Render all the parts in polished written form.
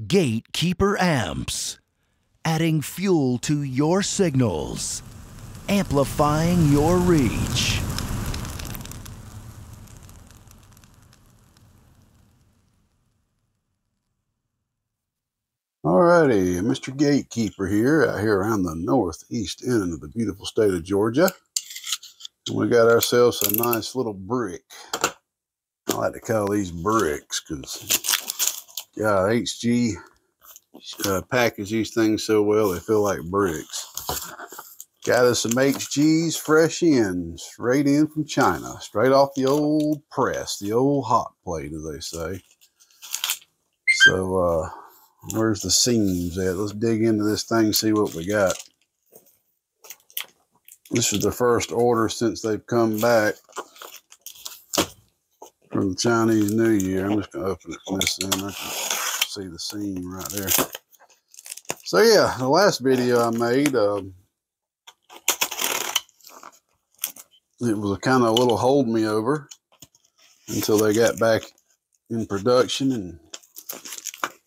Gatekeeper amps, adding fuel to your signals, amplifying your reach. Alrighty, Mr. Gatekeeper here, out here around the northeast end of the beautiful state of Georgia. And we got ourselves a nice little brick. I like to call these bricks because, yeah, HG package these things so well they feel like bricks. Got us some HGs fresh in, straight in from China, straight off the old press, the old hot plate, as they say. So, where's the seams at? Let's dig into this thing, see what we got. This is the first order since they've come back from the Chinese New Year. I'm just going to open it from this end. I can see the seam right there. So yeah, the last video I made, it was a kind of a little hold me over until they got back in production and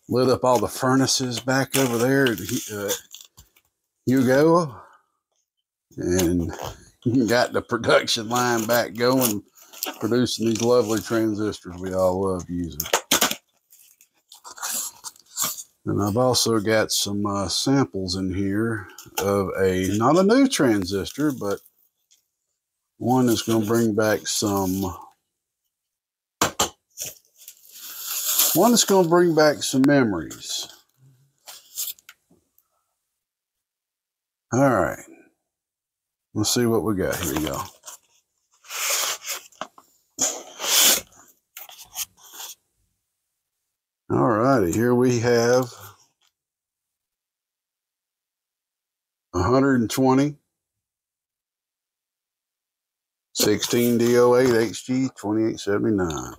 lit up all the furnaces back over there at Hugo and got the production line back going, producing these lovely transistors we all love using. And I've also got some samples in here of not a new transistor, but one that's going to bring back some memories. All right. Let's see what we got here, y'all. All righty, here we have 120 16D08 HG 2879.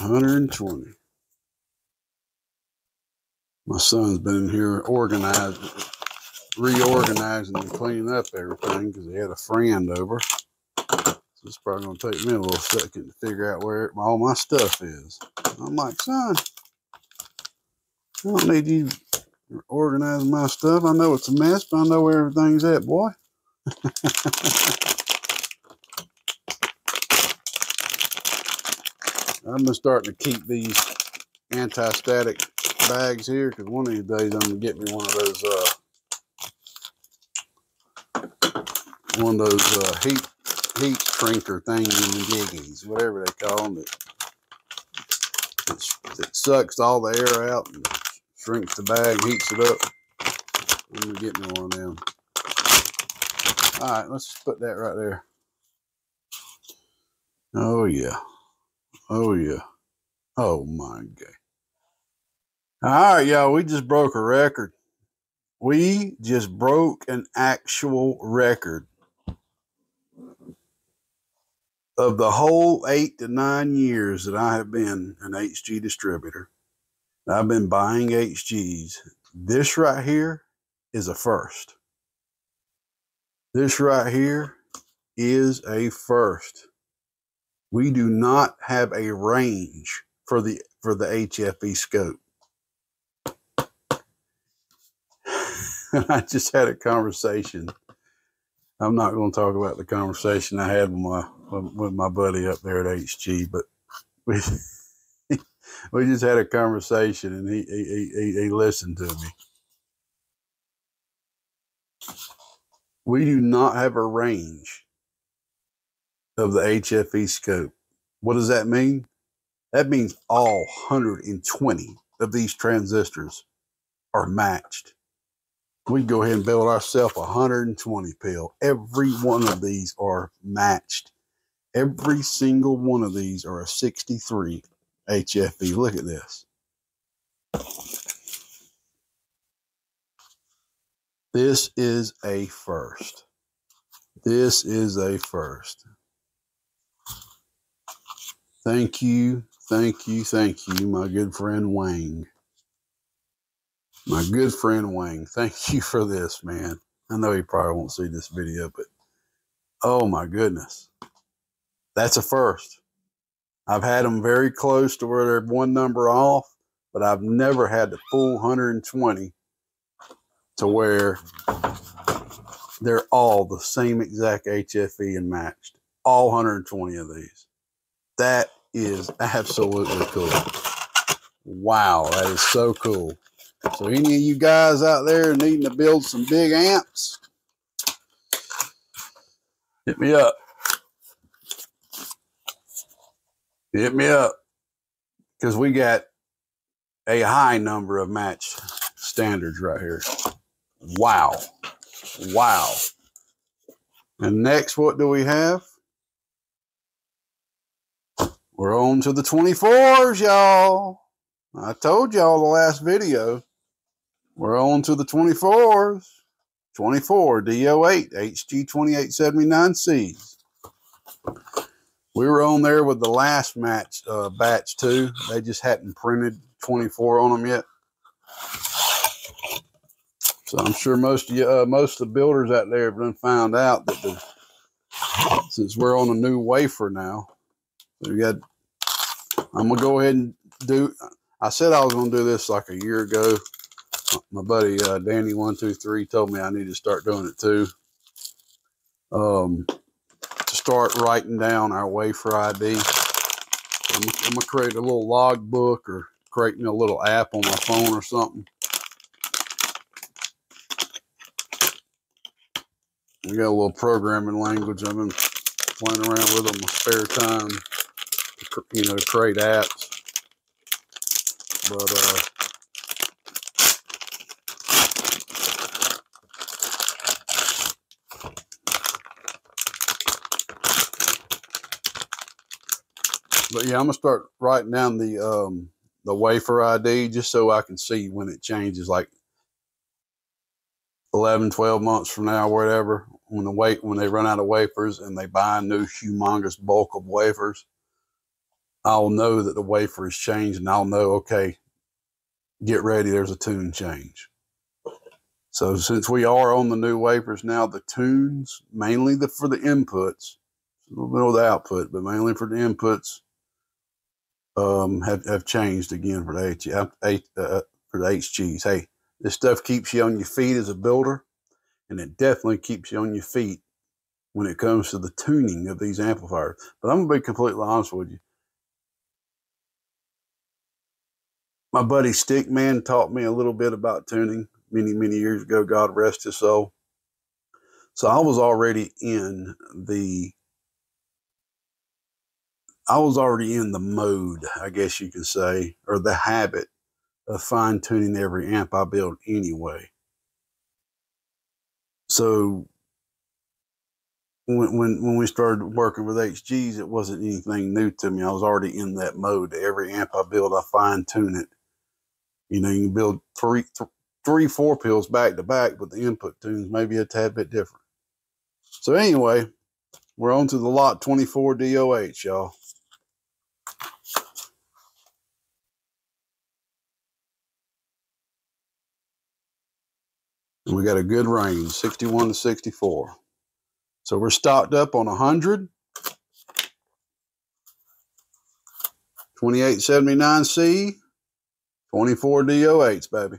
120. My son's been in here reorganizing and cleaning up everything because he had a friend over. So it's probably going to take me a little second to figure out where all my stuff is. I'm like, son, I don't need you organizing my stuff. I know it's a mess, but I know where everything's at, boy. I've been starting to keep these anti-static bags here because one of these days I'm going to get me one of those heat shrinker things in the jiggies, whatever they call them. It sucks all the air out and shrinks the bag, heats it up. I'm going to get me one of them. All right, let's just put that right there. Oh, yeah. Oh, yeah. Oh, my God. All right, y'all, we just broke a record. We just broke an actual record of the whole 8 to 9 years that I have been an HG distributor. I've been buying HGs. This right here is a first. This right here is a first. We do not have a range for the HFE scope. I just had a conversation. I'm not going to talk about the conversation I had with my buddy up there at HG, but we just had a conversation and he listened to me. We do not have a range of the HFE scope. What does that mean? That means all 120 of these transistors are matched. We go ahead and build ourselves 120 pill. Every one of these are matched. Every single one of these are a 63 HFE. Look at this. This is a first. This is a first. Thank you, thank you, thank you, my good friend Wang. My good friend Wang, thank you for this, man. I know he probably won't see this video, but oh my goodness. That's a first. I've had them very close to where they're one number off, but I've never had the full 120 to where they're all the same exact HFE and matched. All 120 of these. That is absolutely cool. Wow, that is so cool. So any of you guys out there needing to build some big amps, hit me up. Hit me up. Because we got a high number of match standards right here. Wow. Wow. And next, what do we have? We're on to the 24s, y'all. I told y'all the last video. We're on to the 24s. 24 DO8 HG2879Cs. We were on there with the last batch too. They just hadn't printed 24 on them yet. So I'm sure most of the builders out there have done found out that since we're on a new wafer now, I'm gonna go ahead and do. I said I was gonna do this like a year ago. My buddy Danny123 told me I need to start doing it too. To start writing down our wafer ID. I'm gonna create a little log book or creating a little app on my phone or something. We got a little programming language I've been playing around with in my spare time, to create apps. But yeah, I'm gonna start writing down the wafer ID just so I can see when it changes, like 11, 12 months from now, or whatever, when they run out of wafers and they buy a new humongous bulk of wafers, I'll know that the wafer has changed, and I'll know, okay, get ready, there's a tune change. So since we are on the new wafers now, the tunes, mainly for the inputs, a little bit of the output, but mainly for the inputs, have changed again for the HGs. Hey, this stuff keeps you on your feet as a builder, and it definitely keeps you on your feet when it comes to the tuning of these amplifiers. But I'm gonna be completely honest with you. My buddy Stickman taught me a little bit about tuning many, many years ago. God rest his soul. So I was already in the mode, I guess you could say, or the habit of fine tuning every amp I build anyway. So when we started working with HGs, it wasn't anything new to me. I was already in that mode. Every amp I build, I fine tune it. You can build three, 4 pills back to back, but the input tunes may be a tad bit different. So anyway, we're on to the lot 24 DOH, y'all. And we got a good range, 61 to 64. So we're stocked up on 100, 2879C, 24 DOHs, baby.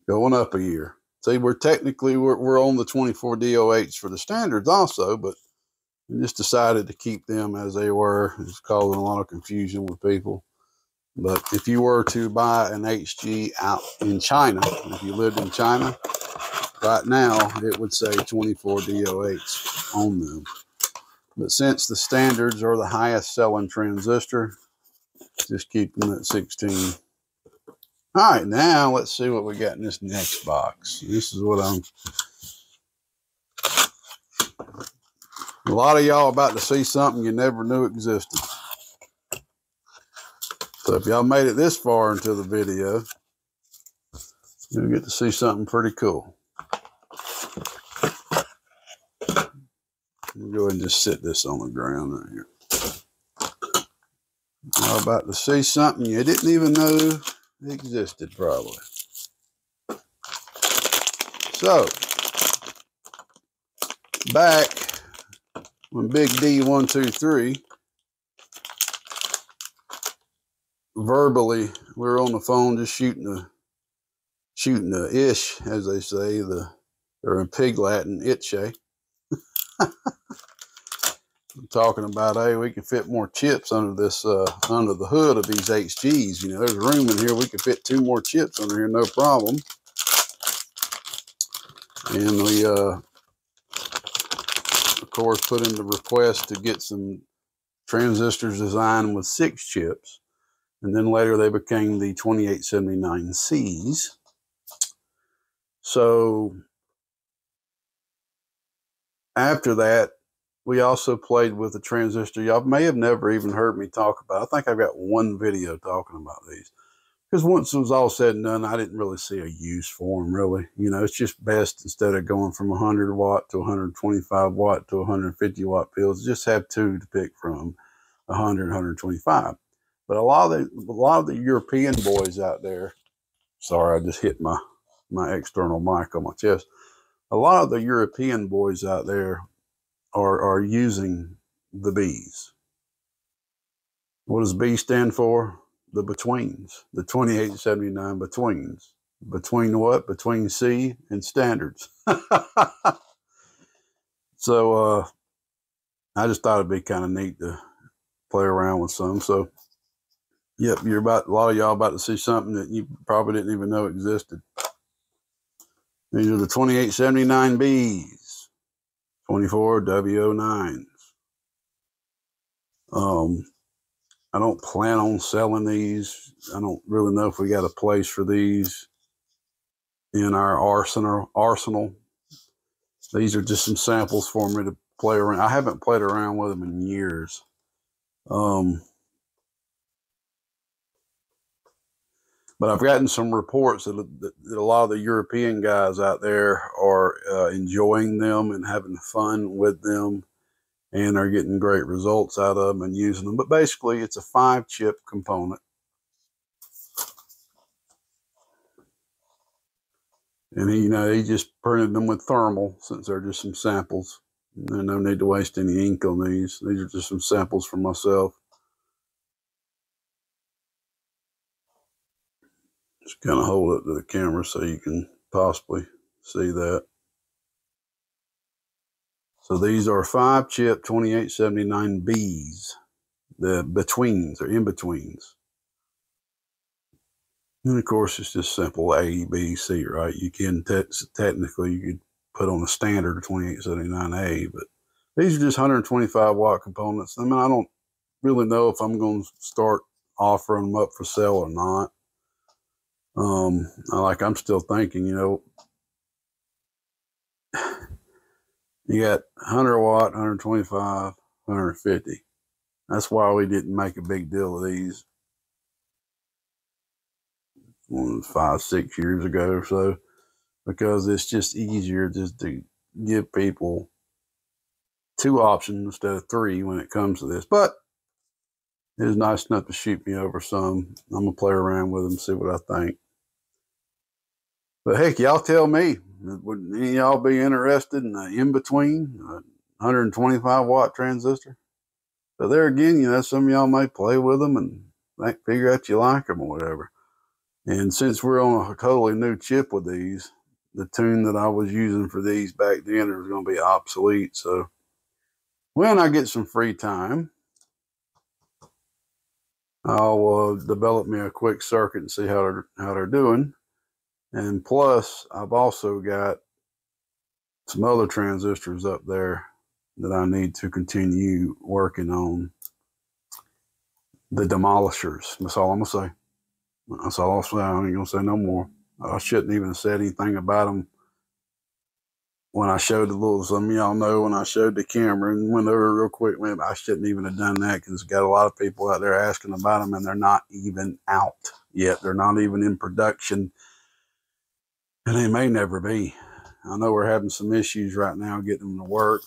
Going up a year. See, we're on the 24 DOHs for the standards also, but we just decided to keep them as they were. It's causing a lot of confusion with people. But if you were to buy an HG out in China, if you lived in China, right now it would say 24 DOHs on them. But since the standards are the highest selling transistor, just keep them at 16. All right, now let's see what we got in this next box. This is what a lot of y'all about to see something you never knew existed. So if y'all made it this far into the video, you'll get to see something pretty cool. Go ahead and just sit this on the ground right here. Y'all about to see something you didn't even know existed, probably. So, back when Big D123 verbally, we were on the phone just shooting the ish, as they say, or in pig Latin, itche. Talking about, hey, we can fit more chips under this, under the hood of these HGs. You know, there's room in here. We could fit 2 more chips under here, no problem. And we, of course, put in the request to get some transistors designed with 6 chips. And then later they became the 2879Cs. So after that, we also played with a transistor y'all may have never even heard me talk about. I think I've got one video talking about these. Because once it was all said and done, I didn't really see a use for them, really. You know, it's just best, instead of going from 100 watt to 125 watt to 150 watt pills, just have 2 to pick from, 100, 125. But a lot of the European boys out there, sorry, I just hit my external mic on my chest. A lot of the European boys out there are using the Bs. What does B stand for? The betweens, the 2879 betweens. Between what? Between C and standards. So I just thought it'd be kind of neat to play around with some. So yep, a lot of y'all about to see something that you probably didn't even know existed. These are the 2879Bs, 24 W09s. I don't plan on selling these. I don't really know if we got a place for these in our arsenal. These are just some samples for me to play around. I haven't played around with them in years. But I've gotten some reports that a lot of the European guys out there are enjoying them and having fun with them and are getting great results out of them and using them. But basically, it's a 5-chip component. And he just printed them with thermal, since they're just some samples. There's no need to waste any ink on these. These are just some samples for myself. Just kind of hold it to the camera so you can possibly see that. So these are 5-chip 2879Bs, the betweens or in-betweens. And of course, it's just simple A, B, C, right? You can technically, you could put on a standard 2879A, but these are just 125 watt components. I mean, I don't really know if I'm going to start offering them up for sale or not. I'm still thinking, you got 100 watt, 125, 150. That's why we didn't make a big deal of these 5, 6 years ago or so, because it's just easier just to give people 2 options instead of 3 when it comes to this. But it was nice enough to shoot me over some. I'm going to play around with them, see what I think. But heck, y'all tell me, would any of y'all be interested in the in-between 125 watt transistor? But there again, some of y'all may play with them and figure out you like them or whatever. And since we're on a totally new chip with these, the tune that I was using for these back then is going to be obsolete. So when I get some free time, I'll develop me a quick circuit and see how they're doing. And plus, I've also got some other transistors up there that I need to continue working on. The demolishers. That's all I'm going to say. That's all I'll say. I ain't going to say no more. I shouldn't even have said anything about them when I showed some of y'all know when I showed the camera and went over real quick. I shouldn't even have done that, because got a lot of people out there asking about them, and they're not even out yet. They're not even in production. And they may never be. I know we're having some issues right now getting them to work.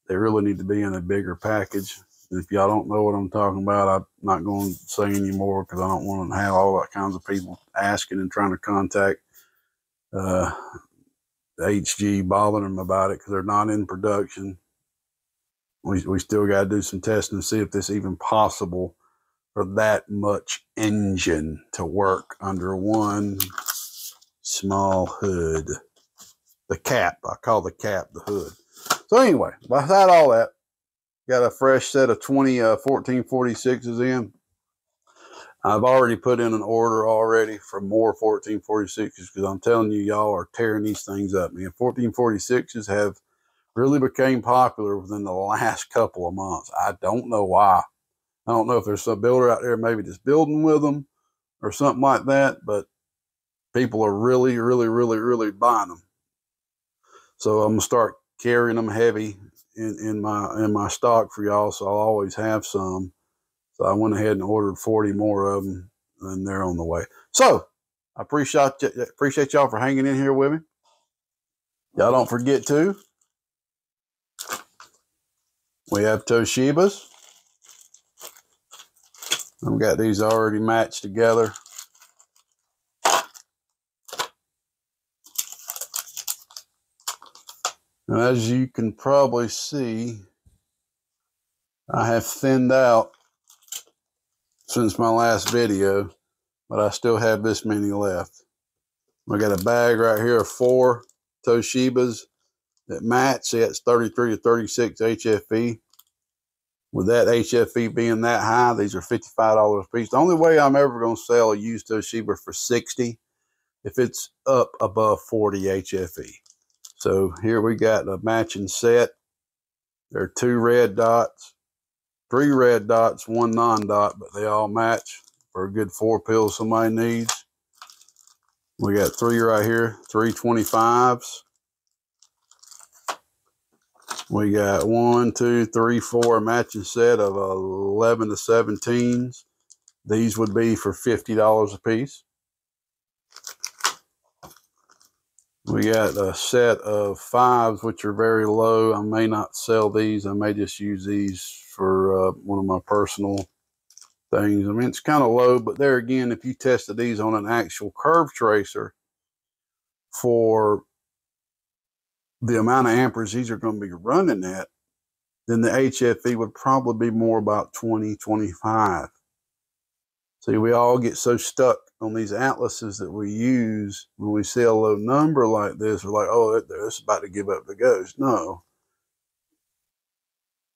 They really need to be in a bigger package. And if y'all don't know what I'm talking about, I'm not going to say anymore, because I don't want to have all that kinds of people asking and trying to contact the HG, bothering them about it, because they're not in production. We still got to do some testing to see if this is even possible for that much engine to work under one small hood. The cap, I call the cap the hood. So anyway, beside all that, got a fresh set of 20 1446s in. I've already put in an order already for more 1446s because I'm telling you, y'all are tearing these things up, man. 1446s have really became popular within the last couple of months. I don't know why. I don't know if there's some builder out there maybe just building with them or something like that, but people are really, really, really, really buying them. So I'm gonna start carrying them heavy in my stock for y'all, so I'll always have some. So I went ahead and ordered 40 more of them, and they're on the way. So I appreciate y'all for hanging in here with me. Y'all don't forget to, we have Toshibas. I've got these already matched together. And as you can probably see, I have thinned out since my last video, but I still have this many left. I got a bag right here of 4 Toshibas that match. See, it's 33 to 36 HFE. With that HFE being that high, these are $55 a piece. The only way I'm ever going to sell a used Toshiba for $60 if it's up above 40 HFE. So here we got a matching set. There are 2 red dots, 3 red dots, 1 non-dot, but they all match for a good 4 pills somebody needs. We got 3 right here, 3 25s. We got 1, 2, 3, 4, a matching set of 11 to 17s. These would be for $50 a piece. We got a set of 5s, which are very low. I may not sell these. I may just use these for one of my personal things. I mean, it's kind of low, but there again, if you tested these on an actual curve tracer for the amount of amperage these are going to be running at, then the HFE would probably be more about 20, 25. See, we all get so stuck on these atlases that we use when we see a low number like this. We're like, oh, it's about to give up the ghost. No.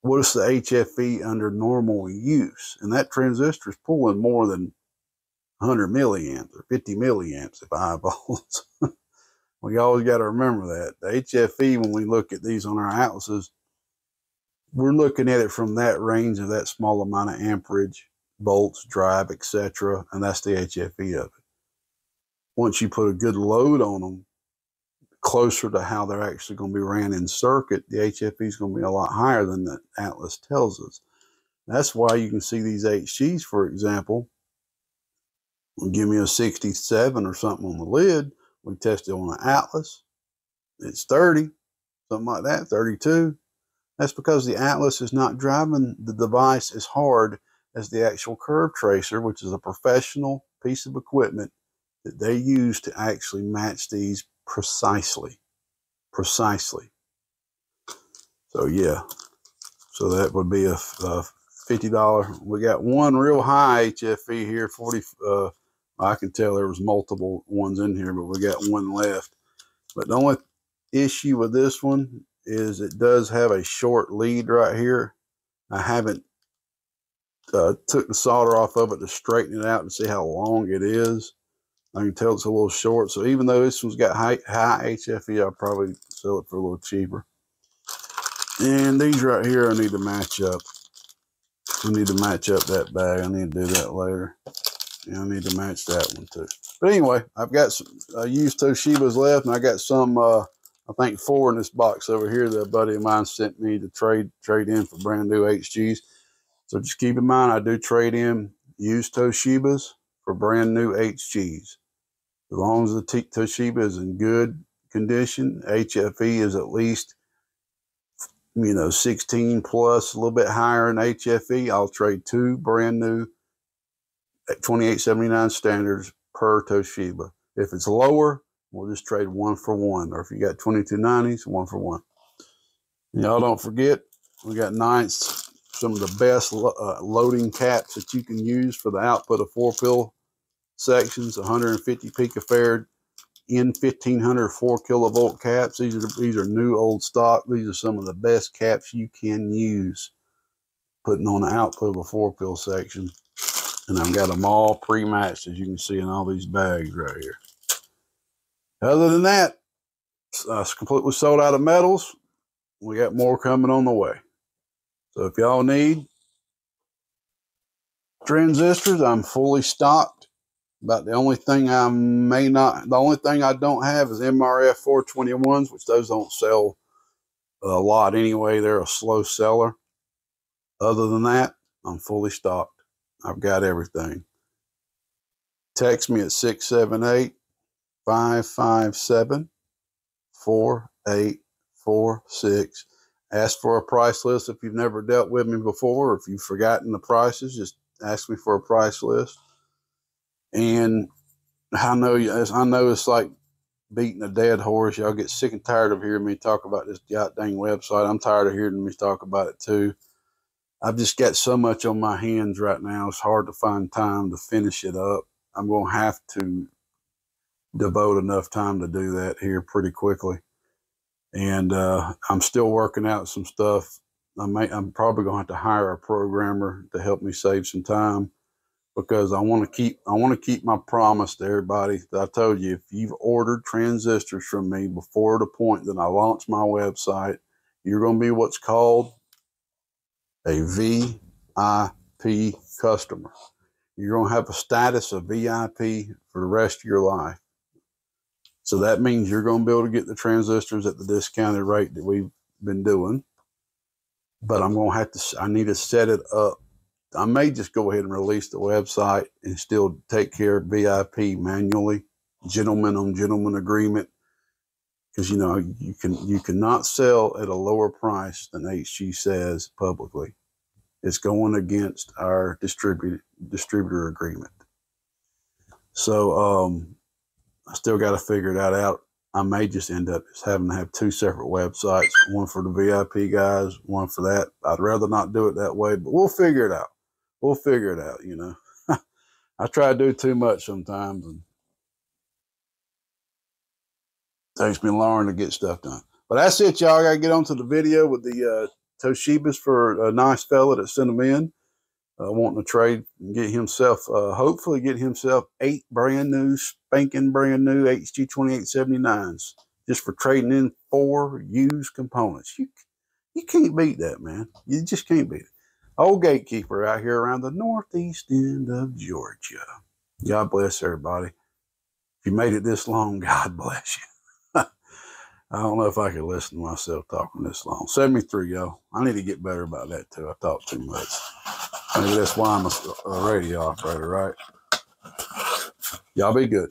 What is the HFE under normal use? And that transistor is pulling more than 100 milliamps or 50 milliamps if eyeballs. We always got to remember that. The HFE, when we look at these on our atlases, we're looking at it from that range of that small amount of amperage, volts, drive, etc. And that's the HFE of it. Once you put a good load on them, closer to how they're actually going to be ran in circuit, the HFE is going to be a lot higher than the atlas tells us. That's why you can see these HGs, for example, will give me a 67 or something on the lid. We test it on the atlas. It's 30, something like that, 32. That's because the atlas is not driving the device as hard as the actual curve tracer, which is a professional piece of equipment that they use to actually match these precisely. So yeah, so that would be a $50. We got one real high HFE here, 40. I can tell there was multiple ones in here, but we got one left. But the only issue with this one is it does have a short lead right here. I haven't took the solder off of it to straighten it out and see how long it is. I can tell it's a little short. So even though this one's got high HFE, I'll probably sell it for a little cheaper. And these right here, I need to match up. I need to match up that bag. I need to do that later. And I need to match that one too. But anyway, I've got some used Toshibas left, and I got some, I think 4 in this box over here that a buddy of mine sent me to trade in for brand new HGs. So just keep in mind, I do trade in used Toshibas for brand new HGs. As long as the Toshiba is in good condition, HFE is at least, 16 plus, a little bit higher in HFE, I'll trade 2 brand new at 2879 standards per Toshiba. If it's lower, we'll just trade 1 for 1. Or if you got 2290s, 1 for 1. Y'all don't forget, we got 9ths some of the best loading caps that you can use for the output of 4-pill sections. 150 picofarad in 1500 4 kilovolt caps. These are new old stock. These are some of the best caps you can use putting on the output of a 4-pill section. And I've got them all pre-matched, as you can see in all these bags right here. Other than that, it's completely sold out of metals. We got more coming on the way. So if y'all need transistors, I'm fully stocked. About the only thing I don't have is MRF 421s, which those don't sell a lot anyway. They're a slow seller. Other than that, I'm fully stocked. I've got everything. Text me at 678-557-4846. Ask for a price list if you've never dealt with me before, or if you've forgotten the prices, just ask me for a price list. And I know it's like beating a dead horse. Y'all get sick and tired of hearing me talk about this goddamn website. I'm tired of hearing me talk about it too. I've just got so much on my hands right now. It's hard to find time to finish it up. I'm going to have to devote enough time to do that here pretty quickly. And I'm still working out some stuff. I'm probably going to have to hire a programmer to help me save some time, because I want to keep my promise to everybody that I told you. If you've ordered transistors from me before the point that I launch my website, you're going to be what's called a VIP customer. You're going to have a status of VIP for the rest of your life. So that means you're going to be able to get the transistors at the discounted rate that we've been doing. But I need to set it up. I may just go ahead and release the website and still take care of VIP manually, gentleman on gentleman agreement. Because, you know, you cannot sell at a lower price than HG says publicly. It's going against our distributor agreement. So I still got to figure that out. I may just end up just having to have two separate websites, one for the VIP guys, one for that. I'd rather not do it that way, but we'll figure it out. We'll figure it out, you know. I try to do too much sometimes, and it takes me long to get stuff done. But that's it, y'all. I got to get on to the video with the Toshibas for a nice fella that sent them in. Wanting to trade and get himself, hopefully get himself 8 brand new, spanking brand new HG2879s just for trading in 4 used components. You can't beat that, man. You just can't beat it. Old Gatekeeper out here around the northeast end of Georgia. God bless everybody. If you made it this long, God bless you. I don't know if I could listen to myself talking this long. 73, y'all. I need to get better about that too. I talk too much. Maybe that's why I'm a radio operator, right? Y'all be good.